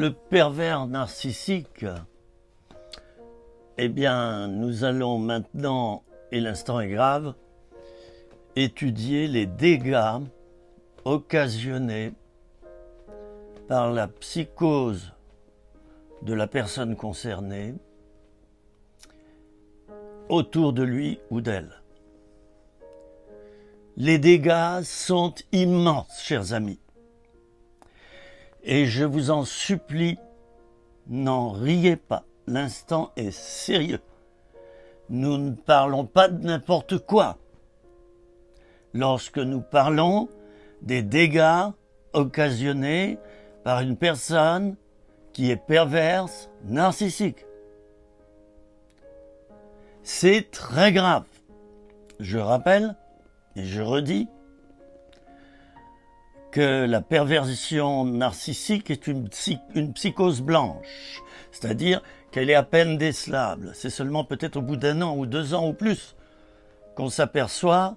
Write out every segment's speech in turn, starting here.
Le pervers narcissique, eh bien, nous allons maintenant, et l'instant est grave, étudier les dégâts occasionnés par la psychose de la personne concernée autour de lui ou d'elle. Les dégâts sont immenses, chers amis. Et je vous en supplie, n'en riez pas. L'instant est sérieux. Nous ne parlons pas de n'importe quoi. Lorsque nous parlons des dégâts occasionnés par une personne qui est perverse, narcissique. C'est très grave. Je rappelle et je redis que la perversion narcissique est une psychose blanche, c'est-à-dire qu'elle est à peine décelable. C'est seulement peut-être au bout d'1 an ou 2 ans ou plus qu'on s'aperçoit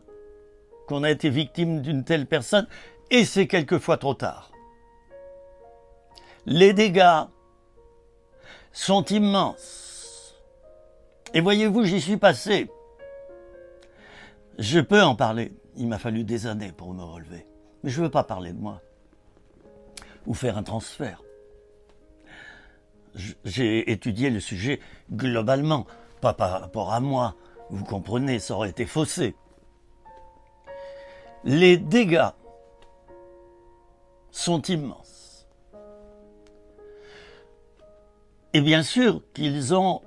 qu'on a été victime d'une telle personne, et c'est quelquefois trop tard. Les dégâts sont immenses. Et voyez-vous, j'y suis passé. Je peux en parler. Il m'a fallu des années pour me relever. Mais je ne veux pas parler de moi. Ou faire un transfert. J'ai étudié le sujet globalement, pas par rapport à moi. Vous comprenez, ça aurait été faussé. Les dégâts sont immenses. Et bien sûr qu'ils ont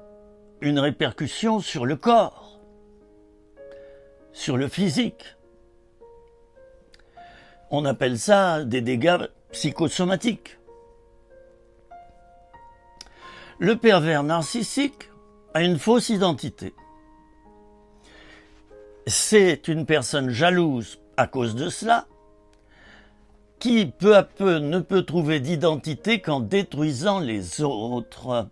une répercussion sur le corps, sur le physique. On appelle ça des dégâts psychosomatiques. Le pervers narcissique a une fausse identité. C'est une personne jalouse à cause de cela, qui peu à peu ne peut trouver d'identité qu'en détruisant les autres,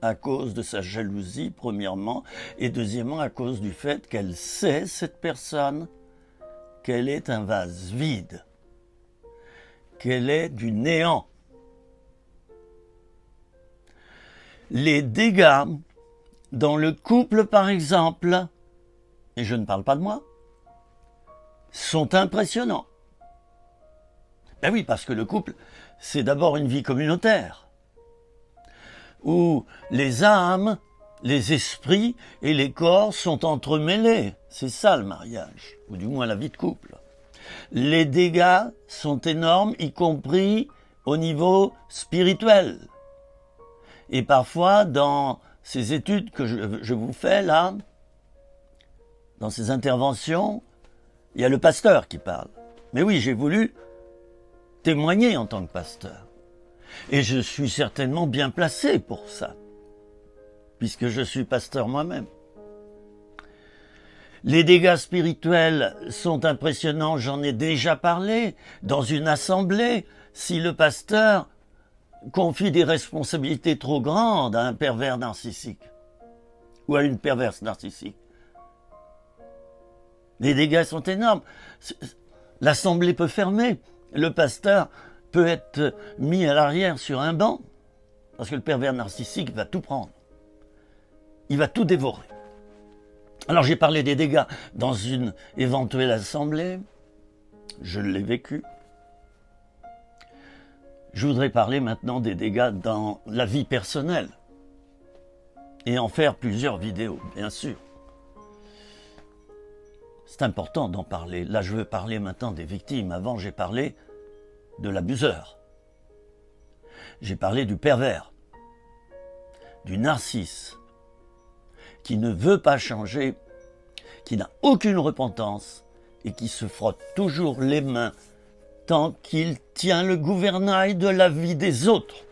à cause de sa jalousie, premièrement, et deuxièmement à cause du fait qu'elle sait, cette personne, qu'elle est un vase vide, qu'elle est du néant. Les dégâts dans le couple, par exemple, et je ne parle pas de moi, sont impressionnants. Ben oui, parce que le couple, c'est d'abord une vie communautaire, où les âmes, les esprits et les corps sont entremêlés. C'est ça le mariage, ou du moins la vie de couple. Les dégâts sont énormes, y compris au niveau spirituel. Et parfois, dans ces études que je vous fais là, dans ces interventions, il y a le pasteur qui parle. Mais oui, j'ai voulu témoigner en tant que pasteur. Et je suis certainement bien placé pour ça, puisque je suis pasteur moi-même. Les dégâts spirituels sont impressionnants, j'en ai déjà parlé. Dans une assemblée, si le pasteur confie des responsabilités trop grandes à un pervers narcissique ou à une perverse narcissique, les dégâts sont énormes. L'assemblée peut fermer. Le pasteur peut être mis à l'arrière sur un banc parce que le pervers narcissique va tout prendre. Il va tout dévorer. Alors j'ai parlé des dégâts dans une éventuelle assemblée. Je l'ai vécu. Je voudrais parler maintenant des dégâts dans la vie personnelle et en faire plusieurs vidéos, bien sûr. C'est important d'en parler. Là, je veux parler maintenant des victimes. Avant, j'ai parlé de l'abuseur. J'ai parlé du pervers, du narcisse, qui ne veut pas changer, qui n'a aucune repentance et qui se frotte toujours les mains tant qu'il tient le gouvernail de la vie des autres.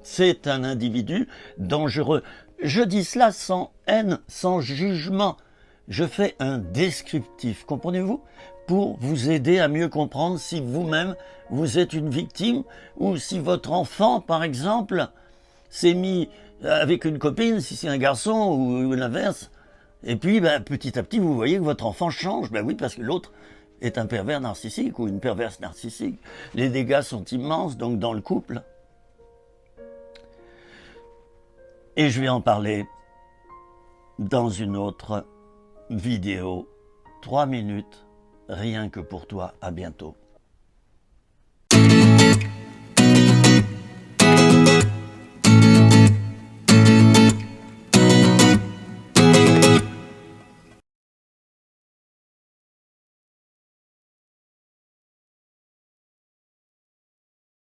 C'est un individu dangereux. Je dis cela sans haine, sans jugement. Je fais un descriptif, comprenez-vous, pour vous aider à mieux comprendre si vous-même, vous êtes une victime, ou si votre enfant, par exemple, s'est mis avec une copine, si c'est un garçon, ou l'inverse, et puis petit à petit, vous voyez que votre enfant change. Ben oui, parce que l'autre est un pervers narcissique ou une perverse narcissique. Les dégâts sont immenses, donc dans le couple, Et je vais en parler dans une autre vidéo. 3 minutes, rien que pour toi. À bientôt.